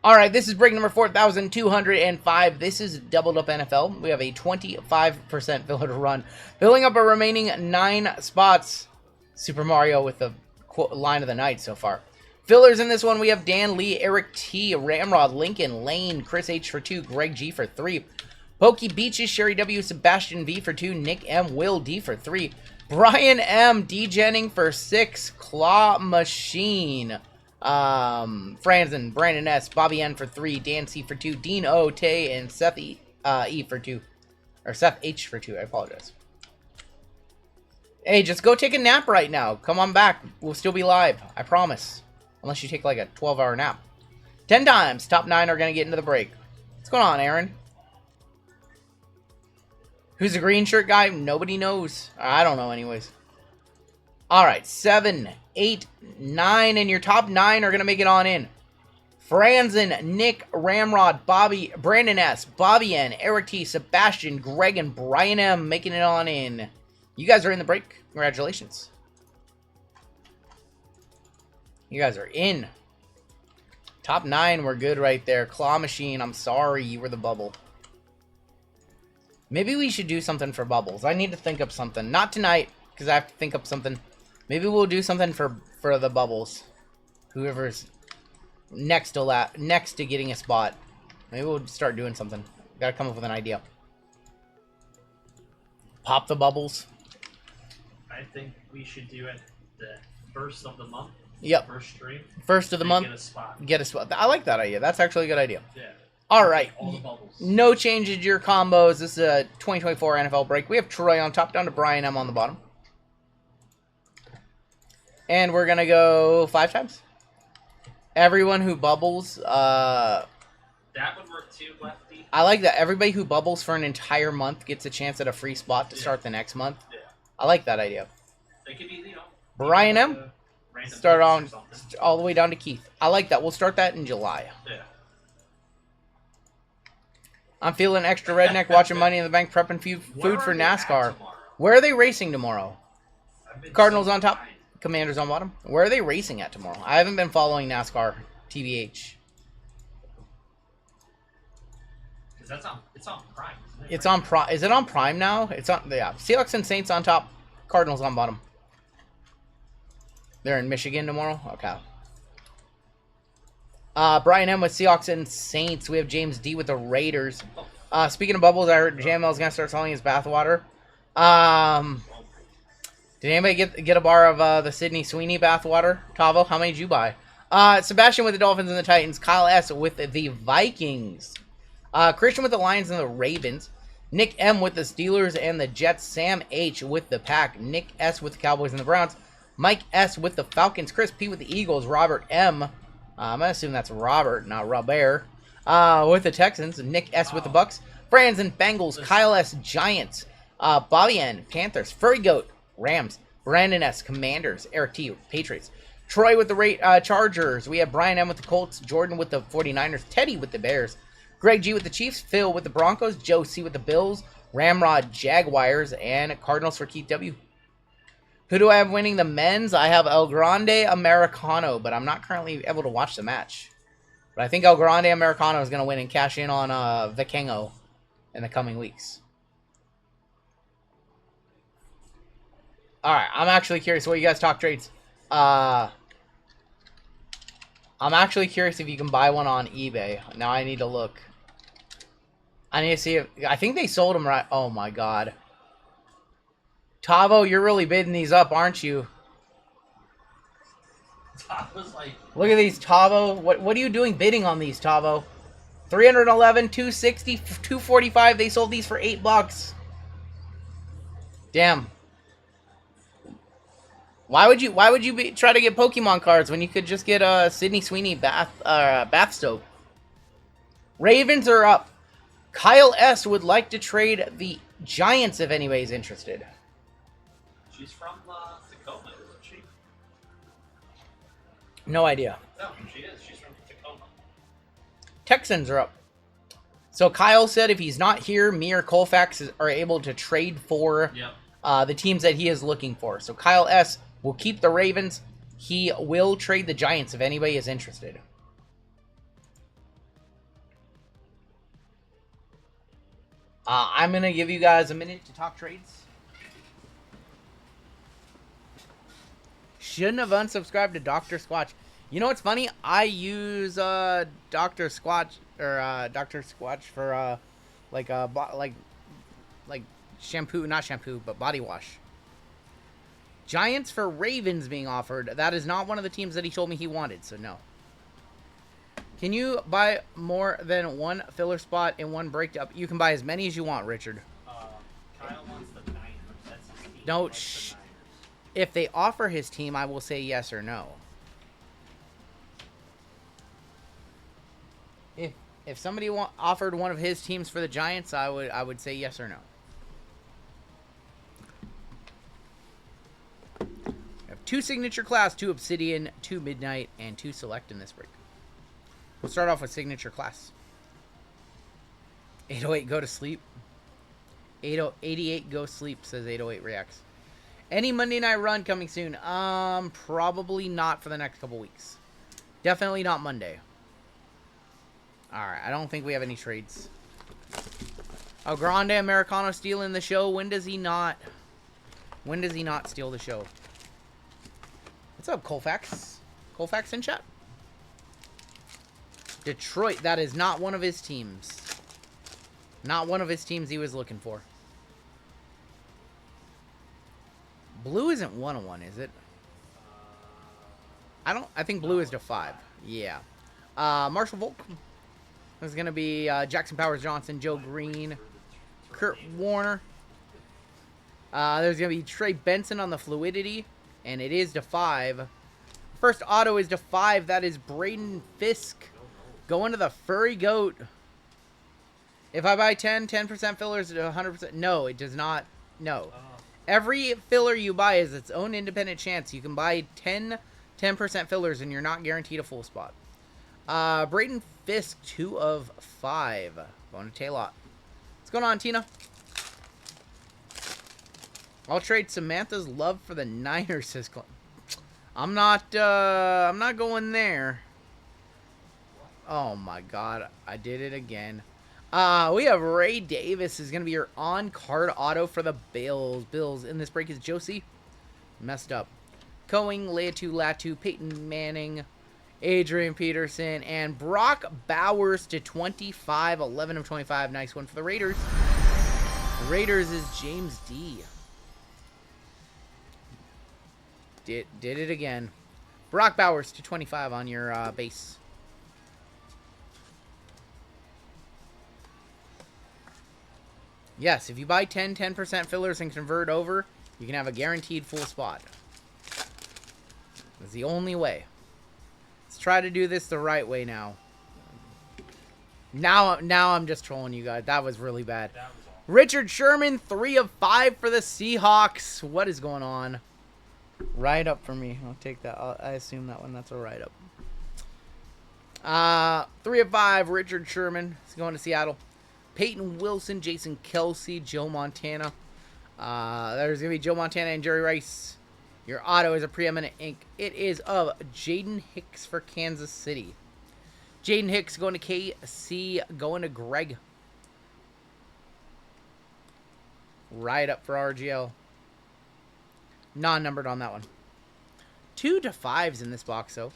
All right, this is break number 4,205. This is Doubled Up NFL. We have a 25% filler to run. Filling up our remaining 9 spots. Super Mario with the line of the night so far. Fillers in this one, we have Dan Lee, Eric T, Ramrod, Lincoln, Lane, Chris H for 2, Greg G for 3. Pokey Beaches, Sherry W, Sebastian V for 2, Nick M, Will D for 3. Brian M, D Jennings for 6, Claw Machine. Franzen, Brandon S, Bobby N for 3, Dan C for 2, Dean O, Tay, and Seth E for 2. Or Seth H for 2, I apologize. Hey, just go take a nap right now. Come on back. We'll still be live. I promise. Unless you take like a 12-hour nap. 10 times. Top 9 are going to get into the break. What's going on, Aaron? Who's the green shirt guy? Nobody knows. I don't know anyways. Alright, 7, 8, 9, and your top 9 are going to make it on in. Franzen, Nick, Ramrod, Bobby, Brandon S, Bobby N, Eric T, Sebastian, Greg, and Brian M making it on in. You guys are in the break. Congratulations. You guys are in. Top 9 were good right there. Claw Machine, I'm sorry, you were the bubble. Maybe we should do something for bubbles. I need to think up something. Not tonight, because I have to think up something. Maybe we'll do something for the bubbles. Whoever's next to getting a spot. Maybe we'll start doing something. Gotta come up with an idea. Pop the bubbles. I think we should do it the first of the month. Yep. First stream. First of the month. Get a spot. Get a spot. I like that idea. That's actually a good idea. Yeah. All right. All the bubbles. No changes to your combos. This is a 2024 NFL break. We have Troy on top, down to Brian M on the bottom. And we're going to go 5 times. Everyone who bubbles. That would work too, Lefty. I like that. Everybody who bubbles for an entire month gets a chance at a free spot to start the next month. Yeah. I like that idea. It could be, you know. Brian M. Start on something. all the way down to Keith. I like that. We'll start that in July. Yeah. I'm feeling extra redneck watching Money in the Bank prepping food for NASCAR. Where are they racing tomorrow? Cardinals on top. Commanders on bottom. Where are they racing at tomorrow? I haven't been following NASCAR, TBH. Because it's on Prime, isn't it? It's on Prime. Is it on Prime now? It's on. Yeah. Seahawks and Saints on top. Cardinals on bottom. They're in Michigan tomorrow. Okay. Brian M with Seahawks and Saints. We have James D with the Raiders. Speaking of bubbles, I heard JML's gonna start selling his bathwater. Did anybody get a bar of the Sydney Sweeney bathwater? Tavo, how many did you buy? Sebastian with the Dolphins and the Titans. Kyle S with the Vikings. Christian with the Lions and the Ravens. Nick M with the Steelers and the Jets. Sam H with the Pack. Nick S with the Cowboys and the Browns. Mike S with the Falcons. Chris P with the Eagles. Robert M. I'm going to assume that's Robert, not Robert. With the Texans. Nick S with the Bucks. Franz and Bengals. Kyle S. Giants. Bobby N. Panthers. Furry Goat. Rams. Brandon S. Commanders. Eric T. Patriots. Troy with the Chargers. We have Brian M. with the Colts. Jordan with the 49ers. Teddy with the Bears. Greg G. with the Chiefs. Phil with the Broncos. Joe C. with the Bills. Ramrod Jaguars. And Cardinals for Keith W. Who do I have winning the men's? I have El Grande Americano, but I'm not currently able to watch the match. But I think El Grande Americano is going to win and cash in on Vikingo in the coming weeks. Alright, I'm actually curious what you guys talk trades. I'm actually curious if you can buy one on eBay. Now I need to look. I need to see if... I think they sold them right... Oh my god. Tavo, you're really bidding these up, aren't you? Tavo's like... Look at these, Tavo. What are you doing bidding on these, Tavo? 311, 260, 245. They sold these for $8. Damn. Why would you try to get Pokemon cards when you could just get a Sydney Sweeney bath stove? Ravens are up. Kyle S would like to trade the Giants if anybody's interested. She's from Tacoma, isn't she? No idea. No, she is. She's from Tacoma. Texans are up. So Kyle said if he's not here, me or Colfax are able to trade for the teams that he is looking for. So Kyle S will keep the Ravens. He will trade the Giants if anybody is interested. I'm going to give you guys a minute to talk trades. Shouldn't have unsubscribed to Dr. Squatch. You know what's funny? I use Dr. Squatch or Dr. Squatch for like like shampoo, not shampoo, but body wash. Giants for Ravens being offered. That is not one of the teams that he told me he wanted, so no. Can you buy more than one filler spot in one break up? You can buy as many as you want, Richard. Kyle wants the Niners. That's his team. Don't. The Niners. If they offer his team, I will say yes or no. If somebody offered one of his teams for the Giants, I would say yes or no. We have 2 signature class, 2 obsidian, 2 midnight, and 2 select in this break. We'll start off with signature class. 808 go to sleep. 88 go sleep, says 808 reacts. Any Monday night run coming soon? Probably not for the next couple weeks. Definitely not Monday. Alright, I don't think we have any trades. Oh, Grande Americano stealing the show. When does he not? When does he not steal the show? What's up, Colfax? Colfax in chat? Detroit, that is not one of his teams. Not one of his teams he was looking for. Blue isn't 101, is it? I think blue is to 5. Yeah. Marshall Volk. There's going to be Jackson Powers Johnson, Joe Green, Kurt Warner. There's going to be Trey Benson on the fluidity, and it is to 5. First auto is to 5. That is Braden Fisk going to the Furry Goat. If I buy 10% fillers to 100%. No, it does not. No. Every filler you buy is its own independent chance. You can buy 10% fillers, and you're not guaranteed a full spot. Braden Fisk, 2 of 5. Going to Taylor. What's going on, Tina? I'll trade Samantha's love for the Niners, says Clint. I'm not going there. Oh my god, I did it again. We have Ray Davis is going to be your on-card auto for the Bills. Bills in this break is Josie. Messed up. Coing, Latu Latu, Peyton Manning, Adrian Peterson, and Brock Bowers to 25. 11 of 25. Nice one for the Raiders. The Raiders is James D. Did it again. Brock Bowers to 25 on your base. Yes, if you buy 10% fillers and convert over, you can have a guaranteed full spot. That's the only way. Let's try to do this the right way now. Now I'm just trolling you guys. That was really bad. That was awful. Richard Sherman, 3 of 5 for the Seahawks. What is going on? Right up for me. I'll take that. I assume that one. That's a write up. 3 of 5. Richard Sherman is going to Seattle. Peyton Wilson, Jason Kelsey, Joe Montana. There's going to be Joe Montana and Jerry Rice. Your auto is a preeminent ink. It is of Jaden Hicks for Kansas City. Jaden Hicks going to KC, going to Greg. Right up for RGL. Non-numbered on that one. 2 to 5s in this box, though.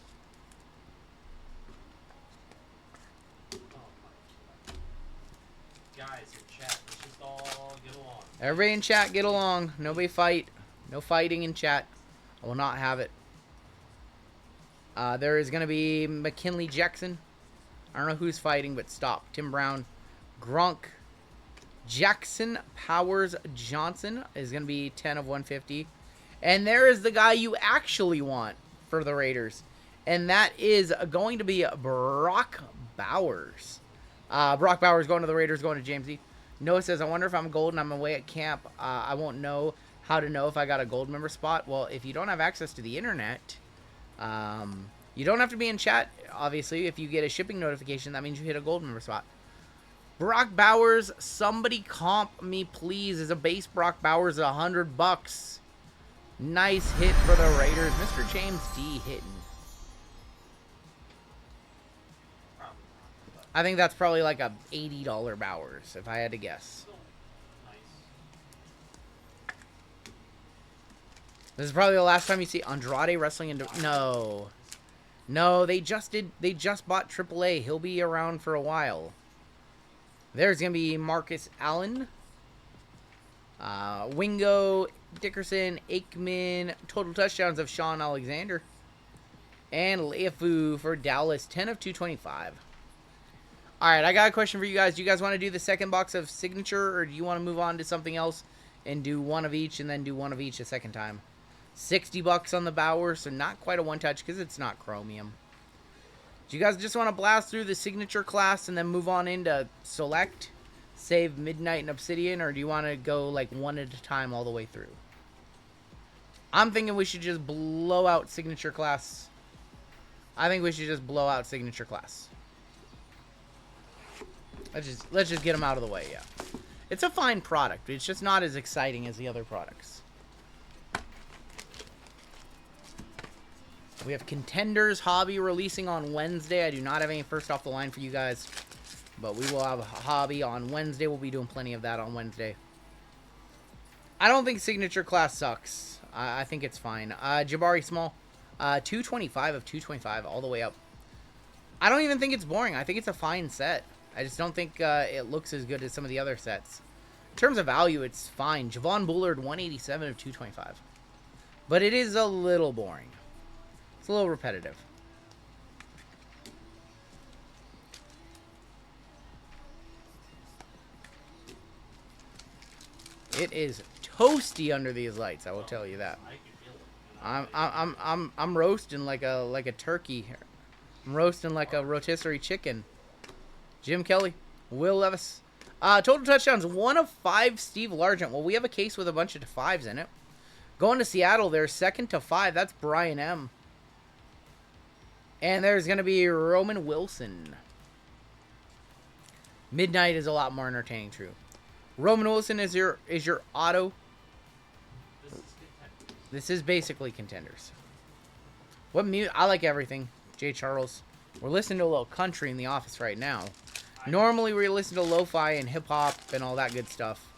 Guys in chat, let's just all get along. Everybody in chat, get along. Nobody fight. No fighting in chat. I will not have it. There is going to be McKinley Jackson. I don't know who's fighting, but stop. Tim Brown. Gronk. Jackson Powers Johnson is going to be 10 of 150. And there is the guy you actually want for the Raiders. And that is going to be Brock Bowers. Brock Bowers going to the Raiders, going to James E. Noah says, I wonder if I'm gold and I'm away at camp. I won't know how to know if I got a gold member spot. Well, if you don't have access to the internet, you don't have to be in chat. Obviously, if you get a shipping notification, that means you hit a gold member spot. Brock Bowers, somebody comp me, please. Is a base Brock Bowers $100. Nice hit for the Raiders. Mr. James D hitting. I think that's probably like a $80 Bowers, if I had to guess. This is probably the last time you see Andrade wrestling into... No. No, they just bought AAA. He'll be around for a while. There's going to be Marcus Allen. Wingo, Dickerson, Aikman. Total touchdowns of Sean Alexander. And Leifu for Dallas. 10 of 225. Alright, I got a question for you guys. Do you guys want to do the second box of signature, or do you want to move on to something else and do one of each and then do one of each a second time? $60 on the Bauer, so not quite a one-touch because it's not chromium. Do you guys just want to blast through the signature class and then move on into select, save Midnight and Obsidian, or do you want to go like one at a time all the way through? I'm thinking we should just blow out signature class. I think we should just blow out signature class. Let's just get them out of the way, yeah. It's a fine product. It's just not as exciting as the other products. We have Contenders Hobby releasing on Wednesday. I do not have any first off the line for you guys. But we will have a hobby on Wednesday. We'll be doing plenty of that on Wednesday. I don't think signature class sucks. I think it's fine. Jabari Small. 225 of 225 all the way up. I don't even think it's boring. I think it's a fine set. I just don't think it looks as good as some of the other sets. In terms of value, it's fine. Javon Bullard, 187 of 225. But it is a little boring. It's a little repetitive. It is toasty under these lights, I will tell you that. I'm roasting like a turkey. I'm roasting like a rotisserie chicken. Jim Kelly, Will Levis. Total touchdowns, 1 of 5, Steve Largent. Well, we have a case with a bunch of 5s in it. Going to Seattle, they're 2nd to 5. That's Brian M. And there's going to be Roman Wilson. Midnight is a lot more entertaining, true. Roman Wilson is your auto. This is basically Contenders. What music? I like everything. Jay Charles. We're listening to a little country in the office right now. Normally we listen to lo-fi and hip-hop and all that good stuff.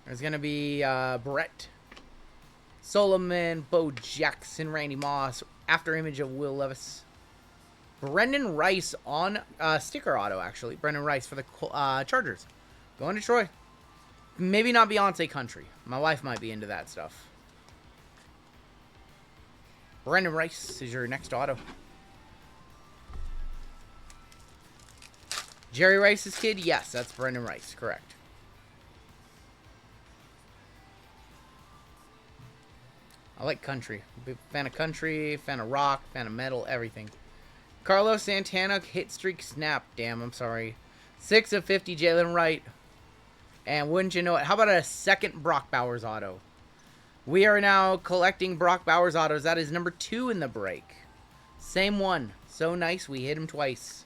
There's going to be Brett Solomon, Bo Jackson, Randy Moss, after image of Will Levis. Brendan Rice on sticker auto, actually. Brendan Rice for the Chargers. Going to Troy. Maybe not Beyonce country. My wife might be into that stuff. Brendan Rice is your next auto. Jerry Rice's kid? Yes, that's Brendan Rice. Correct. I like country. Big fan of country, fan of rock, fan of metal, everything. Carlos Santana, hit streak snap. Damn, I'm sorry. 6 of 50, Jalen Wright. And wouldn't you know it, how about a second Brock Bowers auto? We are now collecting Brock Bowers autos. That is number 2 in the break. Same one. So nice, we hit him twice.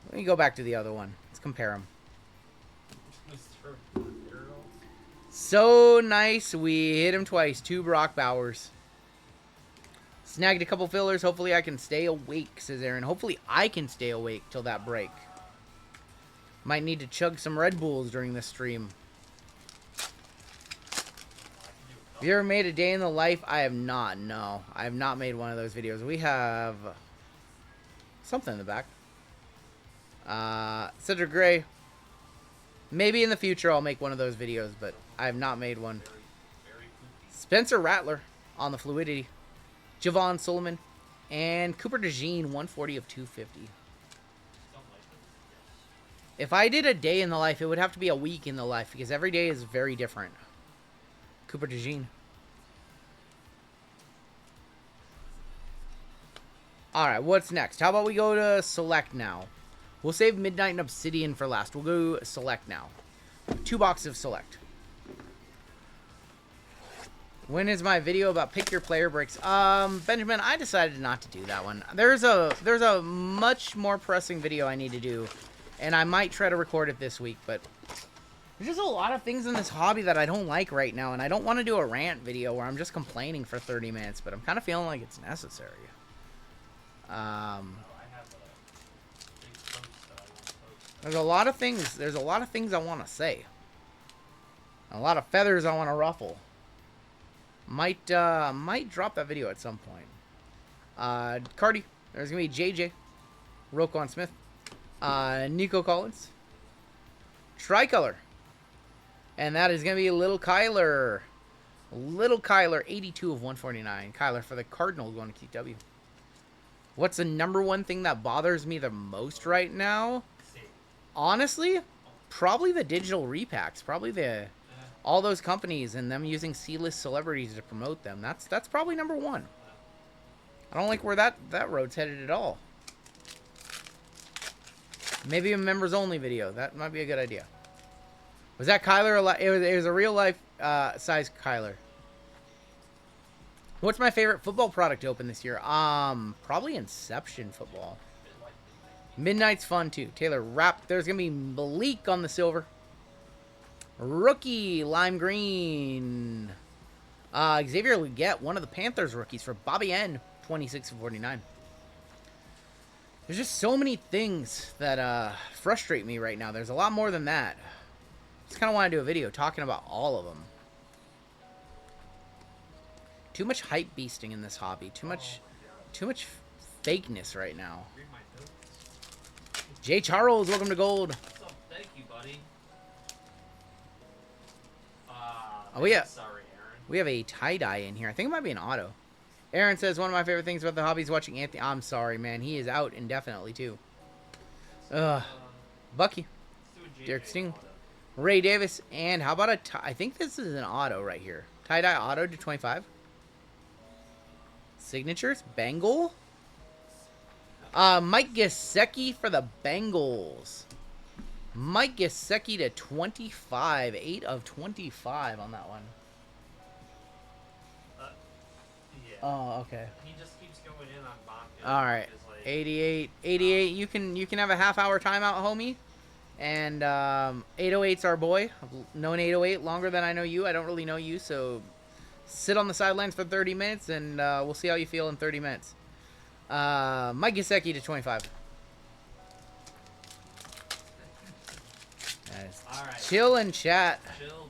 Let me go back to the other one. Let's compare them. So nice, we hit him twice. 2 Brock Bowers. Snagged a couple fillers. Hopefully I can stay awake, says Aaron. Hopefully I can stay awake till that break. Might need to chug some Red Bulls during this stream. Have you ever made a day in the life? I have not, no. I have not made one of those videos. We have something in the back. Cedric Gray. Maybe in the future I'll make one of those videos, but I have not made one. Spencer Rattler on the Fluidity. Javon Solomon. And Cooper DeJean, 140 of 250. If I did a day in the life, it would have to be a week in the life, because every day is very different. Cooper DeJean. Alright, what's next? How about we go to Select now? We'll save Midnight and Obsidian for last. We'll go Select now. 2 boxes of Select. When is my video about pick your player breaks? Benjamin, I decided not to do that one. There's a much more pressing video I need to do, and I might try to record it this week, but there's just a lot of things in this hobby that I don't like right now, and I don't want to do a rant video where I'm just complaining for 30 minutes, but I'm kind of feeling like it's necessary. There's a lot of things I want to say. A lot of feathers I want to ruffle. Might drop that video at some point. Cardi. There's going to be JJ. Roquan Smith. Nico Collins. Tricolor. And that is going to be Little Kyler. Little Kyler, 82 of 149. Kyler for the Cardinals going to QW. What's the number one thing that bothers me the most right now? Honestly, probably the digital repacks. Probably all those companies and them using C-list celebrities to promote them. That's probably number one. I don't like where that road's headed at all. Maybe a members only video. That might be a good idea. Was that Kyler? It was a real life size Kyler. What's my favorite football product to open this year? Probably Inception football. Midnight's fun too. Taylor Rapp. There's gonna be Malik on the silver. Rookie lime green. Xavier Leggett, one of the Panthers rookies for Bobby N. 26 of 49. There's just so many things that frustrate me right now. There's a lot more than that. Just kind of want to do a video talking about all of them. Too much hype beasting in this hobby. Too much fakeness right now. Jay Charles, welcome to Gold. What's up? Thank you, buddy. Oh, Sorry, Aaron. we have a tie-dye in here. I think it might be an auto. Aaron says, one of my favorite things about the hobby is watching Anthony. I'm sorry, man. He is out indefinitely, too. Bucky. Derek Sting. Ray Davis. And how about I think this is an auto right here. Tie-dye auto to 25. Signatures. Bengal. Mike Gesicki for the Bengals. Mike Gesicki to 25. 8 of 25 on that one. Yeah. Oh, okay. He just keeps going in on mock. All right. 88. 88. You can have a half-hour timeout, homie. And 808's our boy. I've known 808 longer than I know you. I don't really know you, so sit on the sidelines for 30 minutes, and we'll see how you feel in 30 minutes. Mike Gesicki to 25. Nice. All right. Chill and chat. Chill.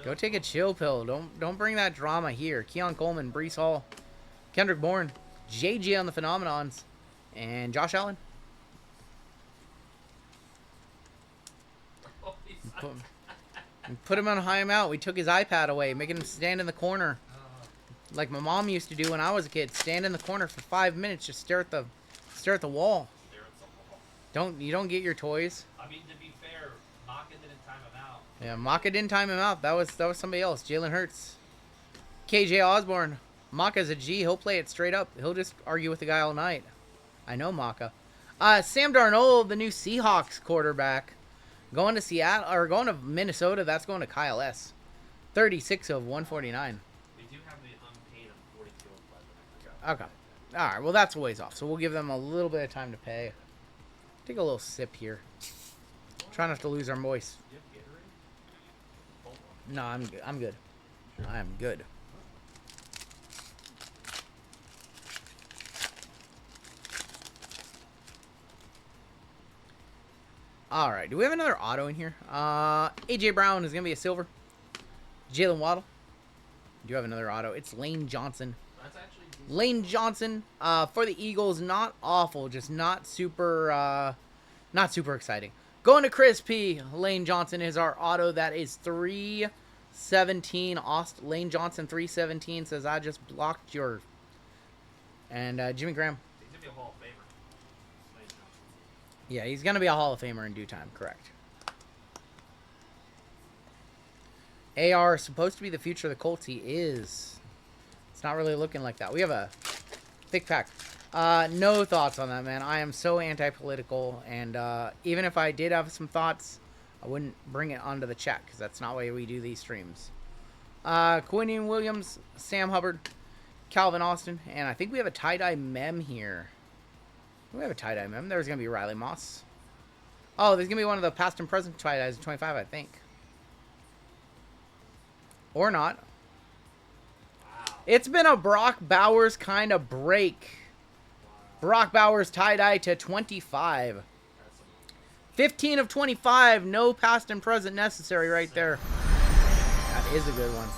Go take a chill pill. Don't bring that drama here. Keon Coleman, Brees Hall, Kendrick Bourne, JJ on the Phenomenons, and Josh Allen. Put him on high him out. We took his iPad away, making him stand in the corner. Like my mom used to do when I was a kid. Stand in the corner for 5 minutes, just stare at the wall. You don't get your toys. I mean, to be fair, Maka didn't time him out. Yeah, Maka didn't time him out. That was somebody else. Jalen Hurts. KJ Osborne. Maka's a G. He'll play it straight up. He'll just argue with the guy all night. I know Maka. Sam Darnold, the new Seahawks quarterback. Going to Seattle, or going to Minnesota. That's going to Kyle S. 36 of 149. We do have the unpaid on 42 of 11. Okay. All right. Well, that's a ways off. So we'll give them a little bit of time to pay. Take a little sip here. Try not to lose our voice. Do you have Gatorade? Hold on. No, I'm good. I'm good. I am good. All right. Do we have another auto in here? AJ Brown is gonna be a silver. Jalen Waddle. Do you have another auto? It's Lane Johnson. That's actually Lane Johnson for the Eagles. Not awful, just not super exciting. Going to Chris P. Lane Johnson is our auto. That is 317. Lane Johnson 317 says I just blocked your. And Jimmy Graham. he's gonna be a Hall of Famer. Yeah, he's gonna be a Hall of Famer in due time. Correct. AR is supposed to be the future of the Colts. He is. It's not really looking like that. We have a thick pack. No thoughts on that, man. I am so anti-political, and even if I did have some thoughts, I wouldn't bring it onto the chat because that's not why we do these streams. Quinion Williams, Sam Hubbard, Calvin Austin, and I think we have a tie-dye mem here. We have a tie-dye mem. There's going to be Riley Moss. Oh, there's going to be one of the past and present tie-dyes in 25, I think. Or not. Wow. It's been a Brock Bowers kind of break. Brock Bowers tie-dye to 25. That's 15 of 25. No past and present necessary right there. is a good one.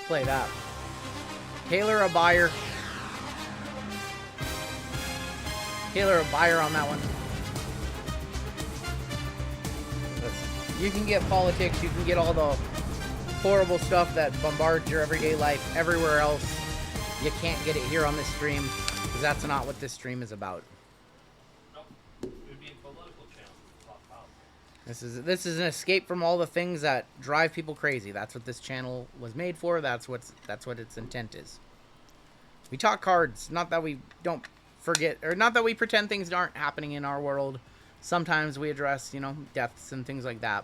Play that. Taylor a buyer. Taylor a buyer on that one. Listen, you can get politics, you can get all the horrible stuff that bombards your everyday life everywhere else. You can't get it here on this stream, because that's not what this stream is about. Nope. It would be a political channel. Talk politics. This is an escape from all the things that drive people crazy. That's what this channel was made for. That's what its intent is. We talk cards, not that we don't forget, or not that we pretend things aren't happening in our world. Sometimes we address, you know, deaths and things like that.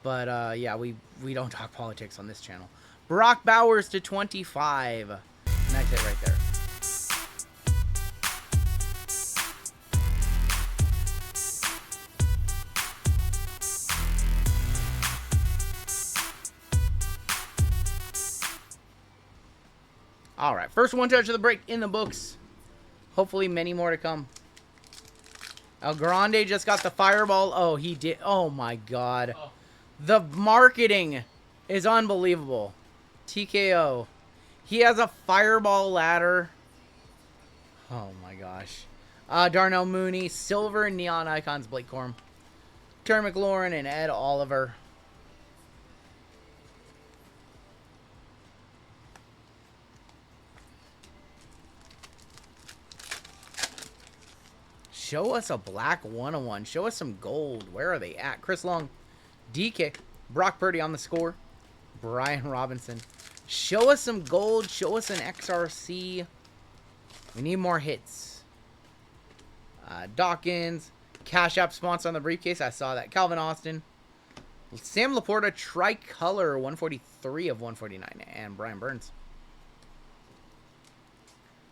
But yeah, we don't talk politics on this channel. Brock Bowers to 25. Nice hit right there. All right, first one touch of the break in the books. Hopefully many more to come. El Grande just got the fireball. Oh, he did. Oh, my God. Oh. The marketing is unbelievable. TKO. He has a fireball ladder. Oh, my gosh. Darnell Mooney, Silver, Neon Icons, Blake Corum, Terry McLaurin, and Ed Oliver. Show us a black 101. Show us some gold. Where are they at? Chris Long, DK, Brock Purdy on the score, Brian Robinson. Show us some gold. Show us an XRC. We need more hits. Dawkins, Cash App sponsor on the briefcase. I saw that. Calvin Austin, Sam Laporta, tricolor 143 of 149, and Brian Burns.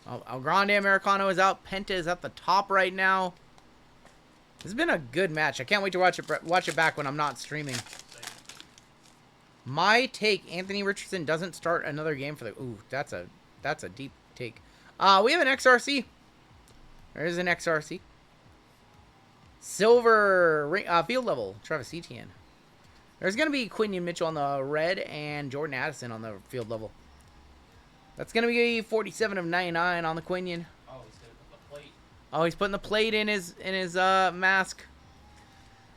El Grande Americano is out. Penta is at the top right now. This has been a good match. I can't wait to watch it back when I'm not streaming. My take: Anthony Richardson doesn't start another game for the. Ooh, that's a deep take. We have an XRC. There is an XRC. Silver field level. Travis Etienne. There's gonna be Quinion Mitchell on the red and Jordan Addison on the field level. That's going to be 47 of 99 on the Quinion. Oh, he's going to put the plate. Oh, he's putting the plate in his mask.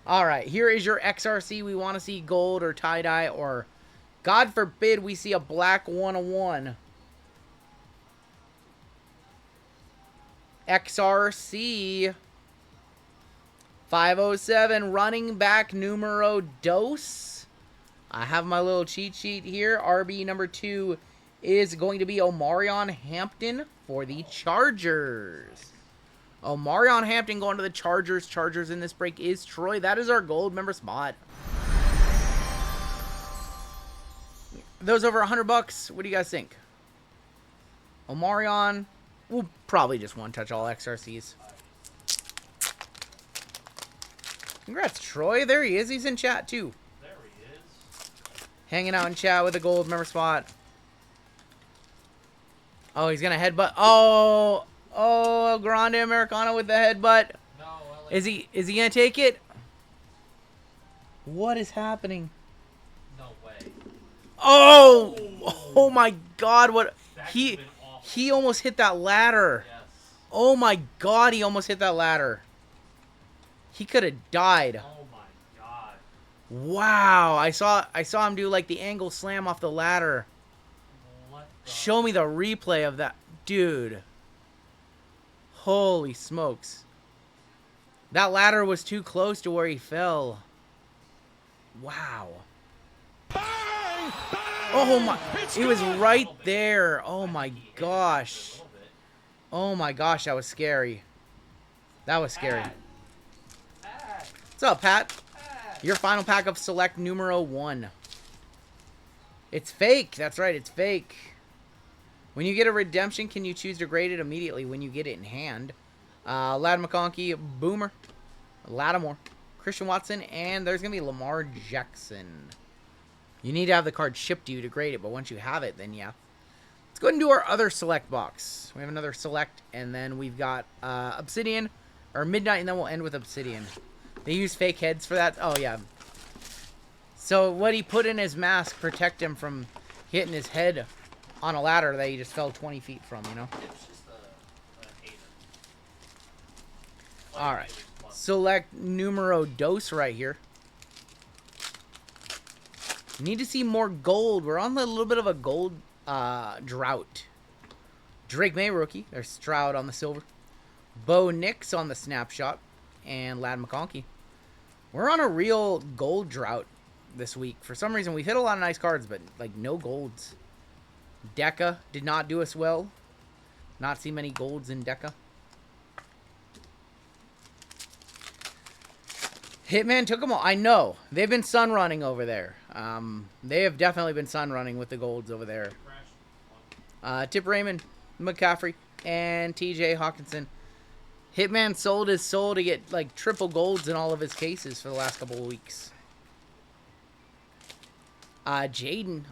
All right, here is your XRC. We want to see gold or tie-dye, or God forbid we see a black 101. XRC 507 running back numero dos. I have my little cheat sheet here. RB number 2 is going to be Omarion Hampton for the Chargers. Omarion Hampton going to the Chargers. Chargers in this break is Troy. That is our gold member spot. Those over $100. What do you guys think? Omarion. We'll probably just one touch all XRCs. Congrats, Troy. There he is. He's in chat too. There he is. Hanging out in chat with a gold member spot. Oh, he's gonna headbutt. Oh, El Grande Americano with the headbutt. No, Is he gonna take it? What is happening? No way. Oh my God! What That he could've been awful. he almost hit that ladder. Yes. Oh my God! He almost hit that ladder. He could have died. Oh my God. Wow! I saw him do like the angle slam off the ladder. What the? Show me the replay of that, dude. Holy smokes! That ladder was too close to where he fell. Wow. Bang! Bang! Oh my! It's It was good. right there. Oh I my think he hit it gosh. just a little bit. Oh my gosh, that was scary. That was scary. Pat. What's up, Pat? Pat. Your final pack of select numero 1. It's fake. That's right, it's fake. When you get a redemption, can you choose to grade it immediately when you get it in hand? Lad McConkey, Boomer, Lattimore, Christian Watson, and there's going to be Lamar Jackson. You need to have the card shipped to you to grade it, but once you have it, then yeah. Let's go ahead and do our other select box. We have another select, and then we've got Obsidian, or Midnight, and then we'll end with Obsidian. They use fake heads for that. Oh, yeah. So what he put in his mask protect him from hitting his head on a ladder that he just fell 20 feet from, you know? It's just a hater. All right. Select numero dos right here. Need to see more gold. We're on a little bit of a gold drought. Drake May rookie. There's Stroud on the silver. Bo Nix on the snapshot. And Lad McConkey. We're on a real gold drought this week. For some reason, we've hit a lot of nice cards, but like no golds. Deca did not do us well. Not see many golds in Deca. Hitman took them all. I know. They've been sun running over there. They have definitely been sun running with the golds over there. Tip Raymond, McCaffrey, and TJ Hawkinson. Hitman sold his soul to get like triple golds in all of his cases for the last couple of weeks. Jaden.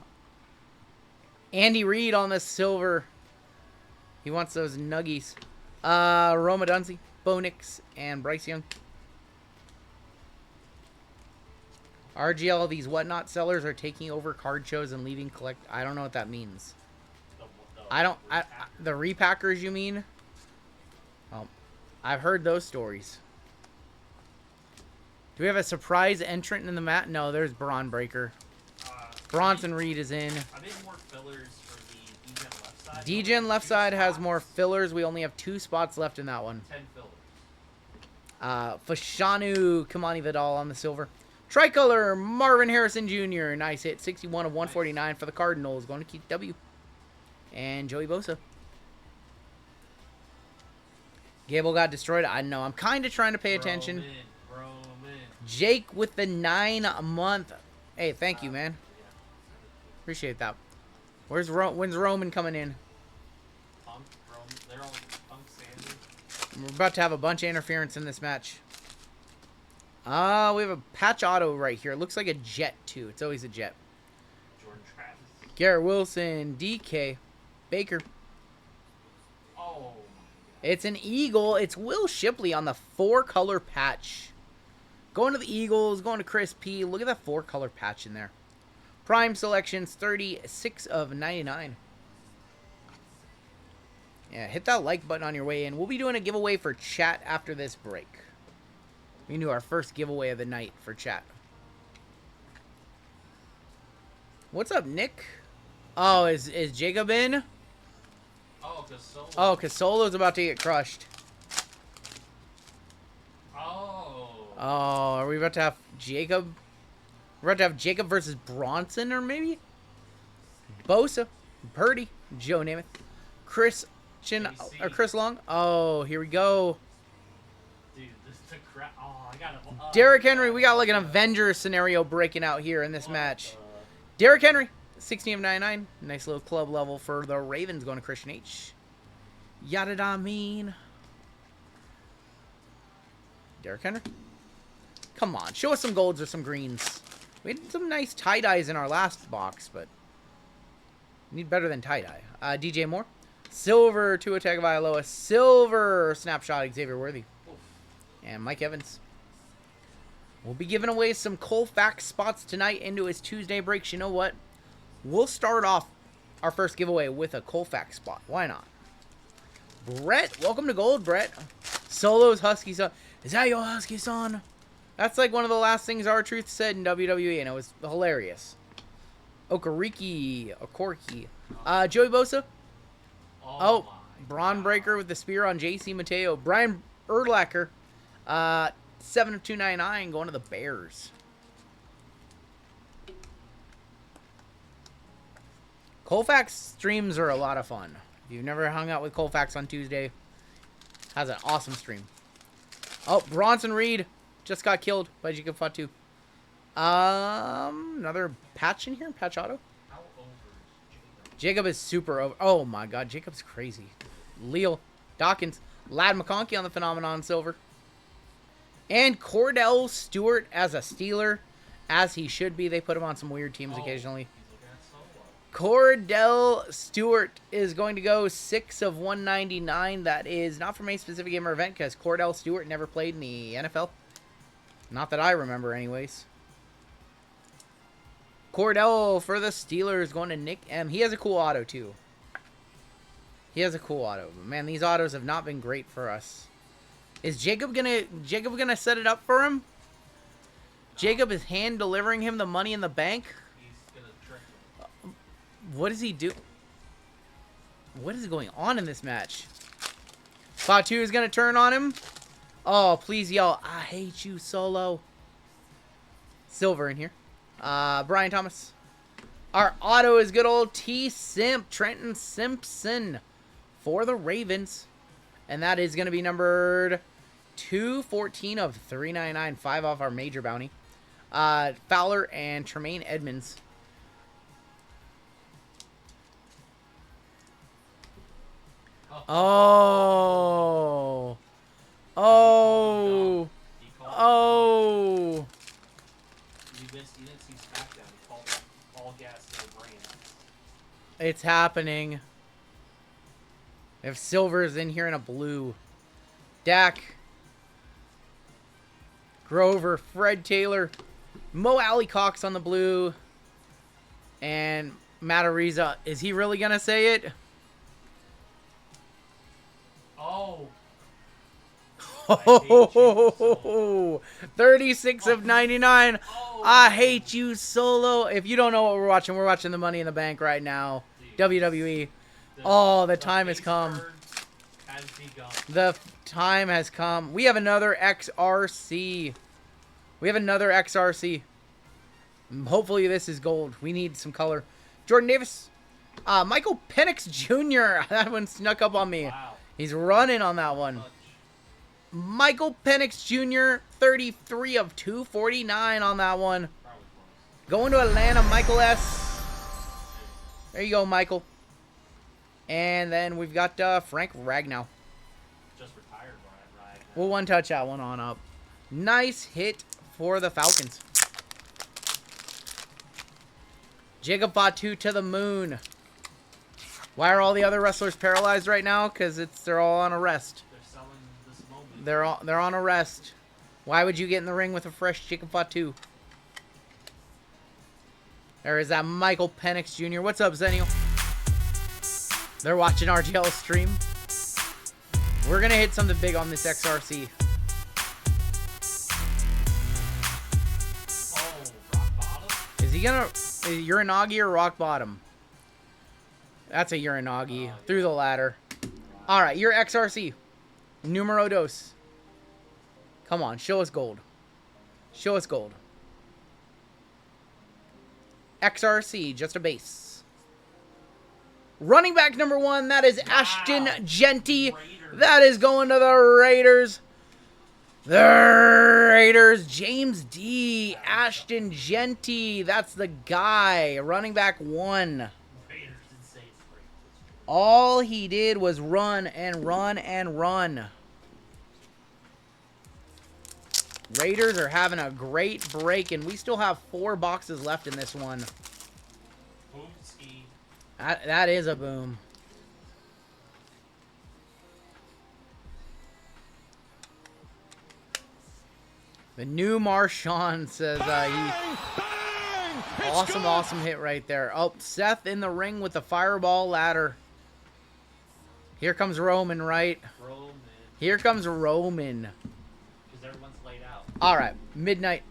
Andy Reid on the silver. He wants those nuggies. Roma Dunzy, Bo Nix, and Bryce Young. RGL, these whatnot sellers are taking over card shows and leaving collect. I don't know what that means. The repackers, you mean? Oh, I've heard those stories. Do we have a surprise entrant in the mat? No, there's Braun Breaker. Bronson Reed is in. I made more fillers for the DGen left side. DGen left side has more fillers. We only have 2 spots left in that one. 10 fillers. Fashanu Kamani Vidal on the silver. Tricolor, Marvin Harrison Jr. Nice hit. 61 of 149 for the Cardinals. Going to keep W. And Joey Bosa. Gable got destroyed. I know. I'm kind of trying to pay attention. Roman. Jake with the 9-month. Hey, thank you, man. Appreciate that. When's Roman coming in? Punk, Roman. They're all Punk Sandy. We're about to have a bunch of interference in this match. We have a patch auto right here. It looks like a jet, too. It's always a jet. Jordan Travis. Garrett Wilson, DK, Baker. Oh. It's an Eagle. It's Will Shipley on the 4-color patch. Going to the Eagles, going to Chris P. Look at that 4-color patch in there. Prime selections, 36 of 99. Yeah, hit that like button on your way in. We'll be doing a giveaway for chat after this break. We can do our first giveaway of the night for chat. What's up, Nick? Oh, is Jacob in? Oh, because Solo. Oh, because Solo's about to get crushed. Oh. Oh, are we about to have Jacob? We're about to have Jacob versus Bronson, or maybe? Bosa, Purdy, Joe Namath, Chris Long. Oh, here we go. Dude, this took crap. Oh, I got it. Derrick Henry, we got like an Avengers scenario breaking out here in this match. Derrick Henry, 16 of 99. Nice little club level for the Ravens going to Christian H. Yada da mean. Derrick Henry. Come on, show us some golds or some greens. We had some nice tie-dyes in our last box, but need better than tie-dye. DJ Moore. Silver, Tua Tagovailoa. Silver, snapshot, Xavier Worthy. And Mike Evans. We'll be giving away some Colfax spots tonight into his Tuesday breaks. You know what? We'll start off our first giveaway with a Colfax spot. Why not? Brett, welcome to Gold, Brett. Solo's Husky son. Is that your Husky son? That's like one of the last things R-Truth said in WWE, and it was hilarious. Okoriki. Joey Bosa. Oh, Braun Breaker with the spear on J.C. Mateo. Brian Urlacher. 7 of 299 going to the Bears. Colfax streams are a lot of fun. If you've never hung out with Colfax on Tuesday, has an awesome stream. Oh, Bronson Reed just got killed by Jacob Fatu. Another patch in here? Patch auto? How over is Jacob? Jacob is super over. Oh my god, Jacob's crazy. Leal Dawkins. Lad McConkey on the Phenomenon Silver. And Cordell Stewart as a Steeler, as he should be. They put him on some weird teams occasionally. He's looking at Solo. Cordell Stewart is going to go 6 of 199. That is not from a specific game or event because Cordell Stewart never played in the NFL. Not that I remember anyways. Cordell for the Steelers going to Nick M. He has a cool auto, too. He has a cool auto. Man, these autos have not been great for us. Is Jacob gonna set it up for him? Jacob is hand delivering him the money in the bank. He's gonna trick him. What does he do? What is going on in this match? Fatu is gonna turn on him. Oh, please yell, "I hate you, Solo." Silver in here. Brian Thomas. Our auto is good old T. Simp, Trenton Simpson for the Ravens. And that is going to be numbered 214 of 399. 5 off our major bounty. Fowler and Tremaine Edmonds. Oh. Oh. Oh. You didn't see SmackDown. He called it all gas, no brain. It's happening. If Silver's in here in a blue. Dak. Grover. Fred Taylor. Mo Alley Cox on the blue. And Matt Ariza. Is he really going to say it? Oh. Oh, 36 of 99. Oh. I hate you, Solo. If you don't know what we're watching the Money in the Bank right now. WWE. Oh, the time has come. Has begun. The time has come. We have another XRC. Hopefully this is gold. We need some color. Jordan Davis. Michael Penix Jr. That one snuck up on me. Wow. He's running on that one. Michael Penix Jr., 33 of 249 on that one. Going to Atlanta, Michael S. There you go, Michael. And then we've got Frank Ragnow. Just retired, right? We'll one-touch that one on up. Nice hit for the Falcons. Jacob Fatu to the moon. Why are all the other wrestlers paralyzed right now? Because they're all on a rest. They're selling this moment. They're on a rest. Why would you get in the ring with a fresh Jacob Fatu? There is that Michael Penix Jr. What's up, Zennial? They're watching RGL stream. We're gonna hit something big on this XRC. Oh, rock bottom? Is he gonna Uranagi or rock bottom? That's a Uranagi through the ladder. All right, your XRC. Numero dos. Come on, show us gold. Show us gold. XRC, just a base. Running back number 1, that is Ashton Genty. Raiders. That is going to the Raiders. The Raiders, James D. Ashton Genty. That's the guy. Running back 1. Raiders insane break. All he did was run and run and run. Raiders are having a great break, and we still have 4 boxes left in this one. Boom ski. That is a boom. The new Marshawn says awesome hit right there. Oh, Seth in the ring with the fireball ladder. Here comes Roman, right? Roman. Here comes Roman. Because everyone's laid out. All right, midnight.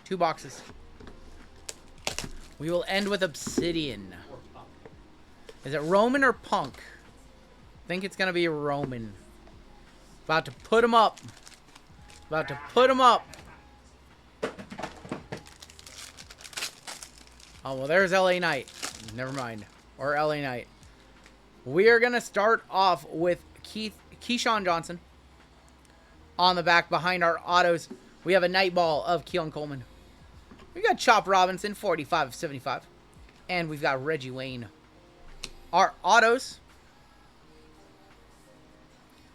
2 boxes. We will end with Obsidian. Or Punk. Is it Roman or Punk? I think it's going to be Roman. About to put him up. About to put him up. Oh, well, there's LA Knight. Never mind. Or LA Knight. We are going to start off with Keyshawn Johnson. On the back behind our autos, we have a night ball of Keon Coleman. We got Chop Robinson, 45 of 75. And we've got Reggie Wayne. Our autos.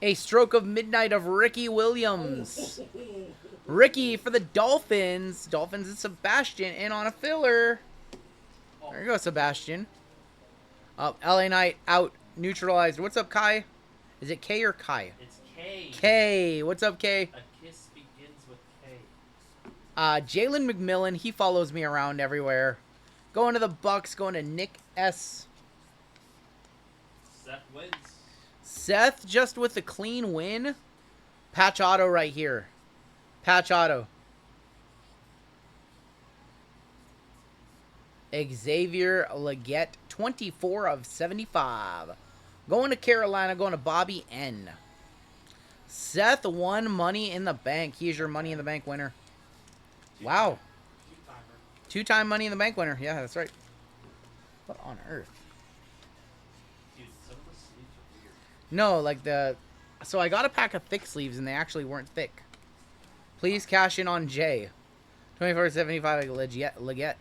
A stroke of midnight of Ricky Williams. Ricky for the Dolphins. Dolphins and Sebastian in on a filler. There you go, Sebastian. LA Knight out. Neutralized. What's up, Kai? Is it K or Kai? It's K. K. What's up, K? A kiss begins with K. Jalen McMillan. He follows me around everywhere. Going to the Bucks. Going to Nick S. Seth wins. Seth just with the clean win. Patch auto right here. Patch auto. Xavier Legette, 24 of 75. Going to Carolina, going to Bobby N. Seth won Money in the Bank. He is your Money in the Bank winner. Wow. Two-time Money in the Bank winner. Yeah, that's right. What on earth? Dude, some of the sleeves are weird. No, like the... So I got a pack of thick sleeves, and they actually weren't thick. Please cash in on Jay. 24.75 Legette.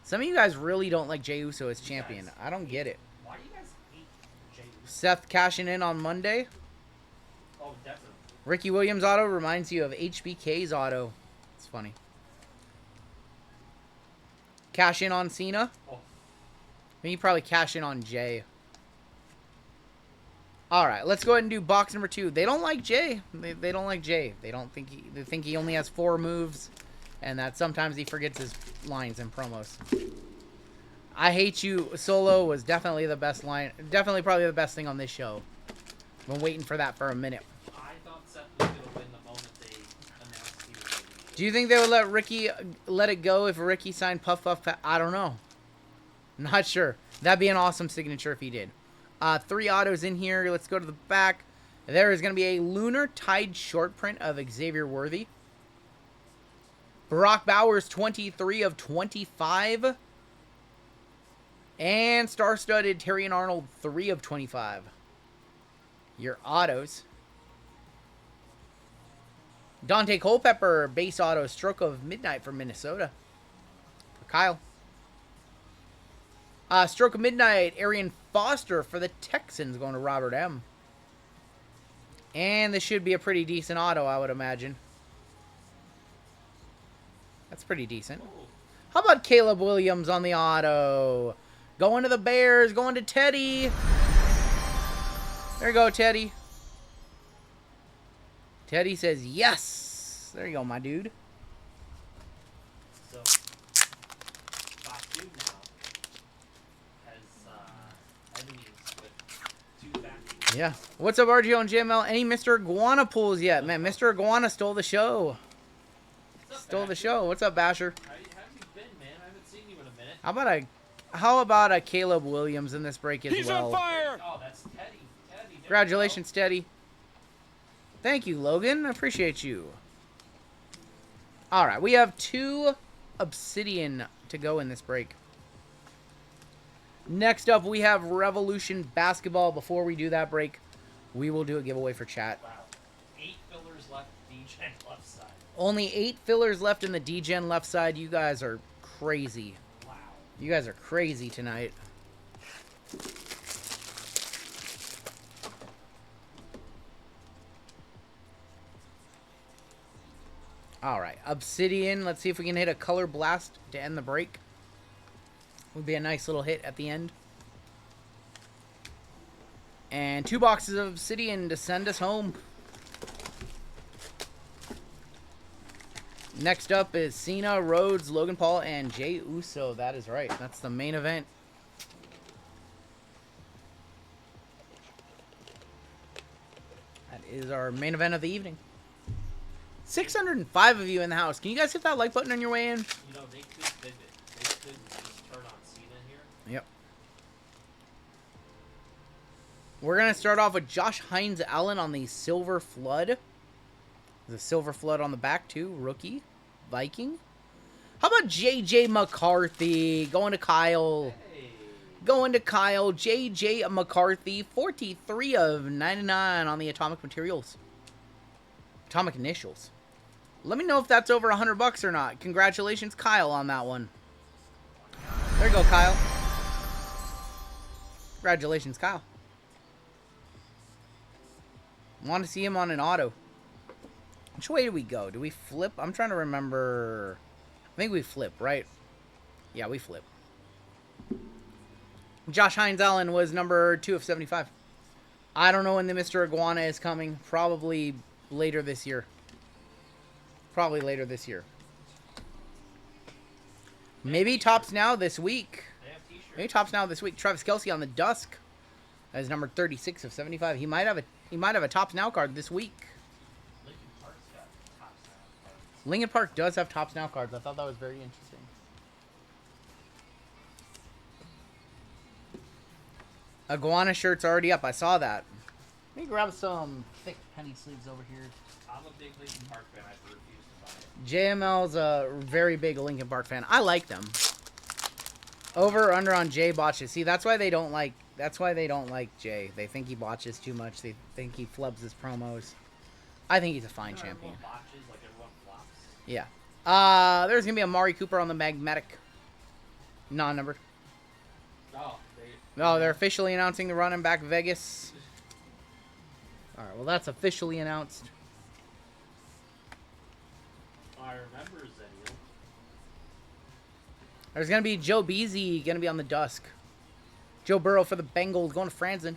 Some of you guys really don't like Jey Uso as champion. I don't get it. Why do you guys hate Jey Uso? Seth cashing in on Monday. Oh, definitely. Ricky Williams auto reminds you of HBK's auto. It's funny. Cash in on Cena. Oh. I mean, you probably cash in on Jay. Alright, let's go ahead and do box number 2. They don't like Jay. They don't like Jay. They think he only has 4 moves. And that sometimes he forgets his lines and promos. I Hate You Solo was definitely the best line. Definitely probably the best thing on this show. Been waiting for that for a minute. I thought Seth was going to win the moment they announced he was going to Do you think they would let Ricky let it go if Ricky signed Puff Puff? I don't know. Not sure. That'd be an awesome signature if he did. 3 autos in here. Let's go to the back. There is going to be a Lunar Tide short print of Xavier Worthy. Brock Bowers, 23 of 25. And star-studded Terrion Arnold, 3 of 25. Your autos. Dante Culpepper, base auto, Stroke of Midnight from Minnesota. For Kyle. Stroke of Midnight, Arian Foster for the Texans, going to Robert M. And this should be a pretty decent auto, I would imagine. That's pretty decent. How about Caleb Williams on the auto? Going to the Bears, going to Teddy. There you go, Teddy. Teddy says yes. There you go, my dude. So, Box 2 now has enemies with 2 factions. Yeah. What's up, RGL and JML? Any Mr. Iguana pulls yet? Man, Mr. Iguana stole the show. Stole the show. What's up, Basher? How have you been, man? I haven't seen you in a minute. How about a Caleb Williams in this break as He's well? on fire. Oh, that's Teddy. Teddy. Congratulations, Teddy. Thank you, Logan. I appreciate you. All right, we have 2 Obsidian to go in this break. Next up, we have Revolution Basketball. Before we do that break, we will do a giveaway for chat. Wow. 8 fillers left, DJ left side. Only 8 fillers left in the D-Gen left side. You guys are crazy. Wow. You guys are crazy tonight. Alright, Obsidian. Let's see if we can hit a Color Blast to end the break. Would be a nice little hit at the end. And 2 boxes of Obsidian to send us home. Next up is Cena, Rhodes, Logan Paul, and Jey Uso. That is right. That's the main event. That is our main event of the evening. 605 of you in the house. Can you guys hit that like button on your way in? You know, they could pivot. They could just turn on Cena here. Yep. We're going to start off with Josh Hines Allen on the Silver Flood. The Silver Flood on the back, too. Rookie. Viking. How about J.J. McCarthy? Going to Kyle. Hey. Going to Kyle. J.J. McCarthy. 43 of 99 on the Atomic Materials. Atomic Initials. Let me know if that's over $100 or not. Congratulations, Kyle, on that one. There you go, Kyle. Congratulations, Kyle. Want to see him on an auto. Which way do we go? Do we flip? I'm trying to remember. I think we flip, right? Yeah, we flip. Josh Hines Allen was number 2 of 75. I don't know when the Mr. Iguana is coming. Probably later this year. Probably later this year. Maybe tops now this week. They have t-shirts. Maybe tops now this week. Travis Kelce on the Dusk. That is number 36 of 75. He might have a tops now card this week. Lincoln Park's got tops now cards. Lincoln Park does have tops now cards. I thought that was very interesting. Iguana shirt's already up. I saw that. Let me grab some thick penny sleeves over here. I'm a big Lincoln Park fan. I refuse to buy it. JML's a very big Lincoln Park fan. I like them. Over or under on Jay botches. See, that's why they don't like. That's why they don't like Jay. They think he botches too much. They think he flubs his promos. I think he's a fine champion. Everyone botches like everyone flops. Yeah. There's gonna be a Mari Cooper on the Magmatic. Non-numbered. Oh, Oh, they're officially announcing the running back Vegas. All right. Well, that's officially announced. I remember Zennial. There's gonna be Joe Beasy gonna be on the Dusk. Joe Burrow for the Bengals going to Franzen.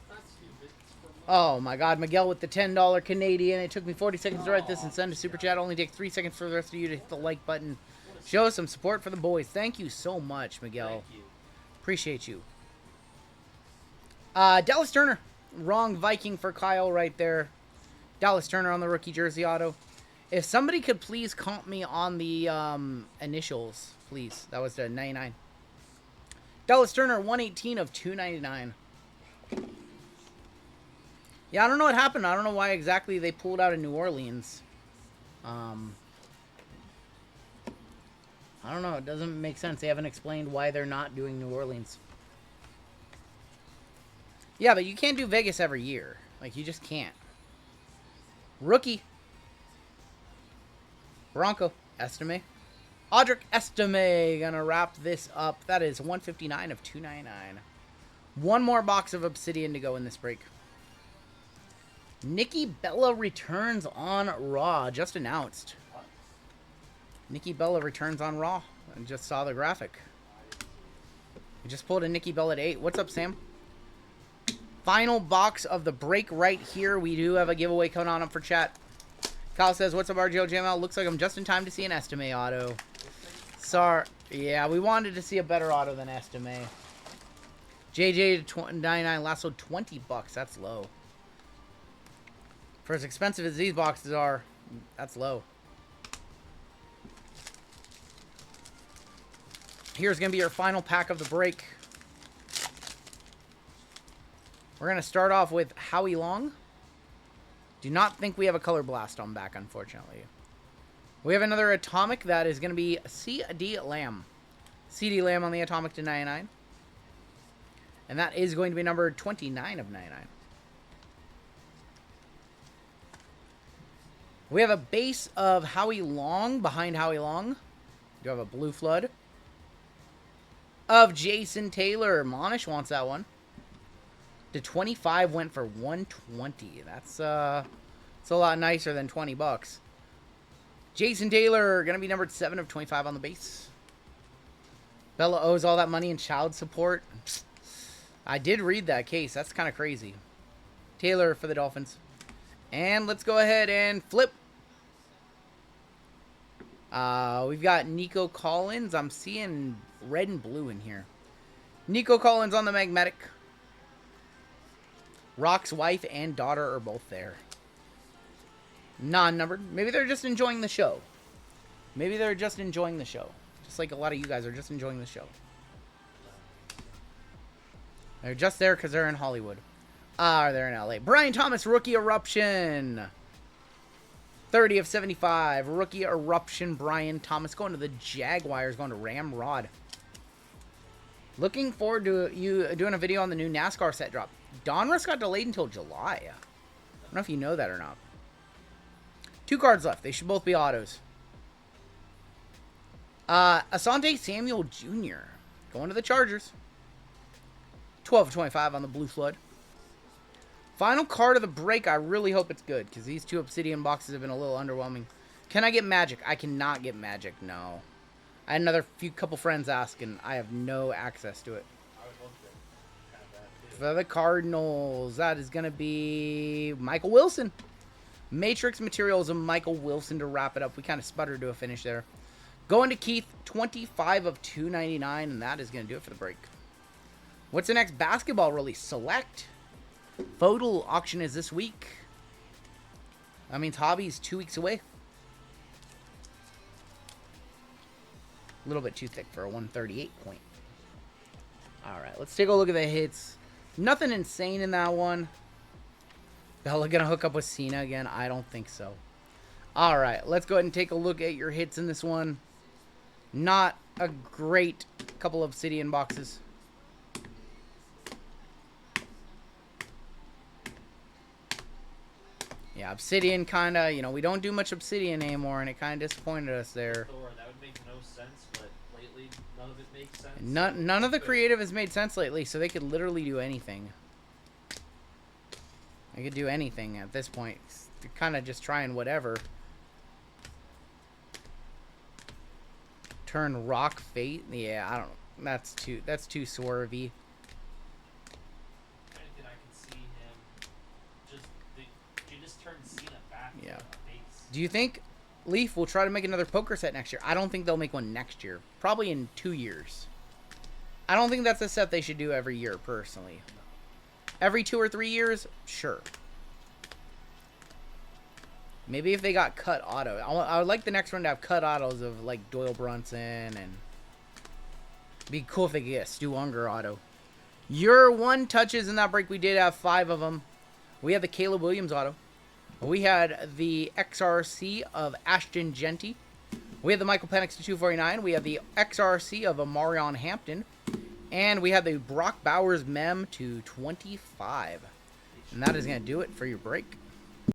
That's stupid. It's for money. Oh my God, Miguel with the $10 Canadian. It took me 40 seconds to write this and send a super chat. Only take 3 seconds for the rest of you to hit the like button. Show us some support for the boys. Thank you so much, Miguel. Thank you. Appreciate you. Dallas Turner. Wrong Viking for Kyle right there. Dallas Turner on the rookie jersey auto. If somebody could please comp me on the initials, please. That was the 99. Dallas Turner, 118 of 299. Yeah, I don't know what happened. I don't know why exactly they pulled out of New Orleans. I don't know. It doesn't make sense. They haven't explained why they're not doing New Orleans. Yeah, but you can't do Vegas every year. Like, you just can't. Rookie. Bronco. Estime. Audric Estime gonna wrap this up. That is 159 of 299. One more box of Obsidian to go in this break. Nikki Bella returns on Raw. Just announced. Nikki Bella returns on Raw. I just saw the graphic. We just pulled a Nikki Bella at 8. What's up, Sam? Final box of the break right here. We do have a giveaway coming on up for chat. Kyle says, what's up, RGL JML? Looks like I'm just in time to see an Estime auto. Sorry. Yeah, we wanted to see a better auto than Estime. JJ to 99 last sold $20. That's low. For as expensive as these boxes are, that's low. Here's going to be your final pack of the break. We're going to start off with Howie Long. Do not think we have a color blast on back, unfortunately. We have another Atomic that is going to be CD Lamb. CD Lamb on the Atomic to 99. And that is going to be number 29 of 99. We have a base of Howie Long behind Howie Long. We have a Blue Flood of Jason Taylor. Monish wants that one. The 25 went for 120. That's a lot nicer than $20. Jason Taylor gonna be numbered 7 of 25 on the base. Bella owes all that money in child support. I did read that case. That's kind of crazy. Taylor for the Dolphins. And let's go ahead and flip. We've got Nico Collins. I'm seeing red and blue in here. Nico Collins on the Magmatic. Rock's wife and daughter are both there. Non-numbered. Maybe they're just enjoying the show. Maybe they're just enjoying the show. Just like a lot of you guys are just enjoying the show. They're just there because they're in Hollywood. They're in LA. Brian Thomas, Rookie Eruption. 30 of 75. Rookie Eruption, Brian Thomas. Going to the Jaguars. Going to Ramrod. Looking forward to you doing a video on the new NASCAR set drop. Donruss got delayed until July. I don't know if you know that or not. 2 cards left. They should both be autos. Asante Samuel Jr. Going to the Chargers. 12 of 25 on the Blue Flood. Final card of the break. I really hope it's good because these 2 Obsidian boxes have been a little underwhelming. Can I get Magic? I cannot get Magic. No. I had another couple friends ask, and I have no access to it. I would love to have that too. For the Cardinals, that is going to be Michael Wilson. Matrix Materials of Michael Wilson to wrap it up. We kind of sputtered to a finish there. Going to Keith, 25 of 299, and that is going to do it for the break. What's the next basketball release? Select. Photo auction is this week. That means Hobby's 2 weeks away. A little bit too thick for a 138 point. Alright, let's take a look at the hits. Nothing insane in that one. Bella gonna hook up with Cena again? I don't think so. Alright, let's go ahead and take a look at your hits in this one. Not a great couple of Obsidian boxes. Yeah, Obsidian kind of, you know, we don't do much Obsidian anymore, and it kind of disappointed us there. Thor, that would make no sense, but lately none of it makes sense. None of the creative has made sense lately, so they could literally do anything. They could do anything at this point. They're kind of just trying whatever. Turn Rock Fate? Yeah, I don't know. That's too swervy. Anything I can see him just turn Cena back Yeah. to a face. Do you think Leaf will try to make another poker set next year? I don't think they'll make one next year. Probably in 2 years. I don't think that's a set they should do every year, personally. Every 2 or 3 years? Sure. Maybe if they got cut auto. I would like the next one to have cut autos of, like, Doyle Brunson, and it'd be cool if they could get a Stu Unger auto. Your one touches in that break, we did have 5 of them. We had the Caleb Williams auto. We had the XRC of Ashton Genty. We had the Michael Penix to 249. We had the XRC of Amarion Hampton. And we had the Brock Bowers mem to 25. And that is going to do it for your break.